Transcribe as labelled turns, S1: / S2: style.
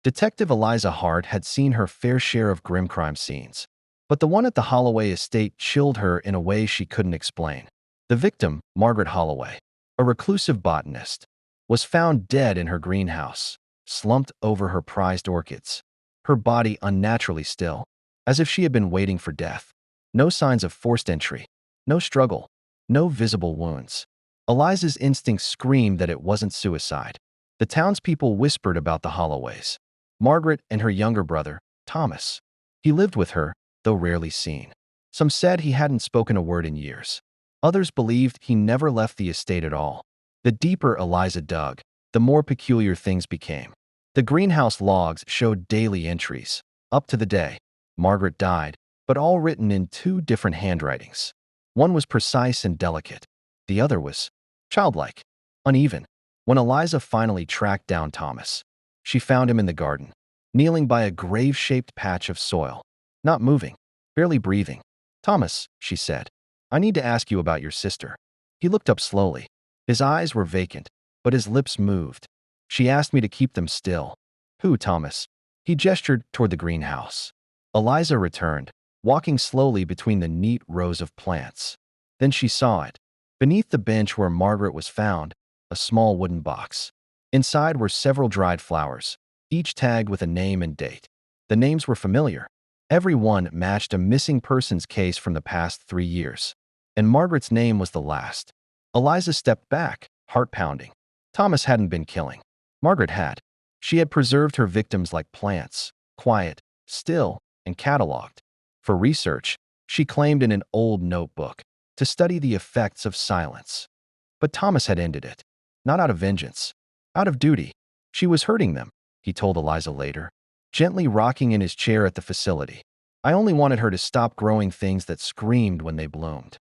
S1: Detective Eliza Hart had seen her fair share of grim crime scenes, but the one at the Holloway estate chilled her in a way she couldn't explain. The victim, Margaret Holloway, a reclusive botanist, was found dead in her greenhouse, slumped over her prized orchids, her body unnaturally still, as if she had been waiting for death. No signs of forced entry, no struggle, no visible wounds. Eliza's instincts screamed that it wasn't suicide. The townspeople whispered about the Holloways. Margaret and her younger brother, Thomas. He lived with her, though rarely seen. Some said he hadn't spoken a word in years. Others believed he never left the estate at all. The deeper Eliza dug, the more peculiar things became. The greenhouse logs showed daily entries. Up to the day Margaret died, but all written in two different handwritings. One was precise and delicate. The other was childlike, uneven. When Eliza finally tracked down Thomas, she found him in the garden, kneeling by a grave-shaped patch of soil, not moving, barely breathing. "Thomas," she said, "I need to ask you about your sister." He looked up slowly. His eyes were vacant, but his lips moved. "She asked me to keep them still." "Who, Thomas?" He gestured toward the greenhouse. Eliza returned, walking slowly between the neat rows of plants. Then she saw it. Beneath the bench where Margaret was found, a small wooden box. Inside were several dried flowers, each tagged with a name and date. The names were familiar. Every one matched a missing persons case from the past 3 years. And Margaret's name was the last. Eliza stepped back, heart pounding. Thomas hadn't been killing. Margaret had. She had preserved her victims like plants, quiet, still, and cataloged. For research, she claimed in an old notebook, to study the effects of silence. But Thomas had ended it. Not out of vengeance. Out of duty. She was hurting them, he told Eliza later, gently rocking in his chair at the facility. "I only wanted her to stop growing things that screamed when they bloomed."